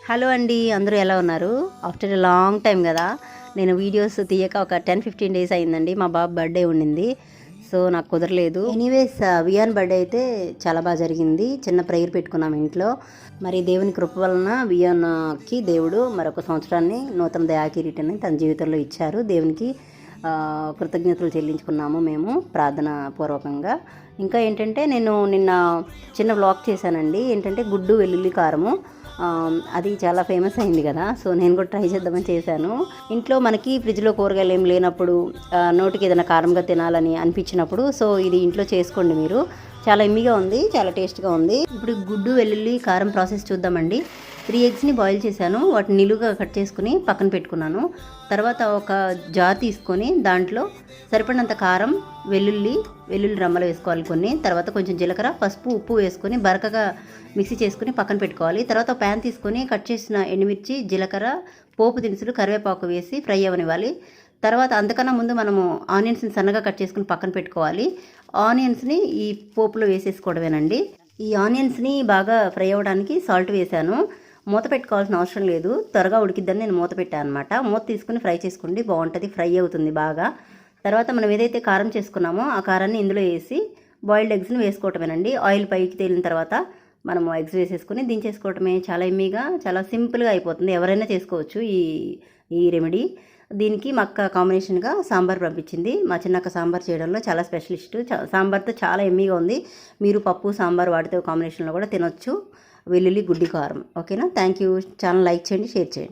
Hello అండి, అందరూ ఎలా ఉన్నారు? ఆఫ్టర్ ఎ లాంగ్ టైం కదా నేను వీడియోస్ తీయక ఒక 10-15 డేస్ అయిందండి. మా బాబు బర్త్డే ఉండింది, సో నాకు కుదరలేదు. ఎనీవేస్ వియాన్ బర్త్డే అయితే చాలా బాగా జరిగింది. చిన్న ప్రేయర్ పెట్టుకున్నాం ఇంట్లో. మరి దేవుని కృప వలన వియాన్కి దేవుడు మరొక సంవత్సరాన్ని నూతన దయాకిరీటాన్ని తన జీవితంలో ఇచ్చారు. దేవునికి కృతజ్ఞతలు చెల్లించుకున్నాము మేము ప్రార్థన పూర్వకంగా. ఇంకా ఏంటంటే నేను నిన్న చిన్న వ్లాగ్ చేశానండి. ఏంటంటే గుడ్డు వెల్లుల్లి కారము, అది చాలా ఫేమస్ అయింది కదా, సో నేను కూడా ట్రై చేద్దామని చేశాను. ఇంట్లో మనకి ఫ్రిడ్జ్లో కూరగాయలు ఏం లేనప్పుడు, నోటికి ఏదైనా కారంగా తినాలని అనిపించినప్పుడు సో ఇది ఇంట్లో చేసుకోండి మీరు. చాలా ఎమ్మిగా ఉంది, చాలా టేస్ట్గా ఉంది. ఇప్పుడు గుడ్డు వెల్లుల్లి కారం ప్రాసెస్ చూద్దామండి. 3 ఎగ్స్ని బాయిల్ చేశాను, వాటిని నిలువుగా కట్ చేసుకుని పక్కన పెట్టుకున్నాను. తర్వాత ఒక జార్ తీసుకొని దాంట్లో సరిపడినంత కారం, వెల్లుల్లి రమ్మలు వేసుకోవాలి కొన్ని. తర్వాత కొంచెం జీలకర్ర, పసుపు, ఉప్పు వేసుకొని బరకగా మిక్సీ చేసుకుని పక్కన పెట్టుకోవాలి. తర్వాత ప్యాన్ తీసుకొని కట్ చేసిన ఎండుమిర్చి, జీలకర్ర, పోపు దినుసులు, కరివేపాకు వేసి ఫ్రై అవ్వనివ్వాలి. తర్వాత అంతకన్నా ముందు మనము ఆనియన్స్ని సన్నగా కట్ చేసుకుని పక్కన పెట్టుకోవాలి. ఆనియన్స్ని ఈ పోపులో వేసేసుకోవడమేనండి. ఈ ఆనియన్స్ని బాగా ఫ్రై అవ్వడానికి సాల్ట్ వేశాను. మూత పెట్టుకోవాల్సిన అవసరం లేదు, త్వరగా ఉడికిద్దని నేను మూత పెట్టాను అనమాట. మూత తీసుకుని ఫ్రై చేసుకోండి, బాగుంటుంది, ఫ్రై అవుతుంది బాగా. తర్వాత మనం ఏదైతే కారం చేసుకున్నామో ఆ కారాన్ని ఇందులో వేసి బాయిల్డ్ ఎగ్స్ని వేసుకోవటమేనండి. ఆయిల్ పైకి తేలిన తర్వాత మనము ఎగ్స్ వేసేసుకుని దించేసుకోవటమే. చాలా ఎమ్మీగా, చాలా సింపుల్గా అయిపోతుంది. ఎవరైనా చేసుకోవచ్చు ఈ రెమెడీ. దీనికి మా అక్క కాంబినేషన్గా సాంబార్ పంపించింది. మా చిన్నక్క సాంబార్ చేయడంలో చాలా స్పెషలిస్టు. సాంబార్తో చాలా ఎమ్మీగా ఉంది. మీరు పప్పు సాంబార్ వాటితో కాంబినేషన్లో కూడా తినొచ్చు. వెల్లుల్లి గుడ్డి కారం. ఓకేనా? Thank you. ఛానల్ లైక్ చేయండి, షేర్ చేయండి.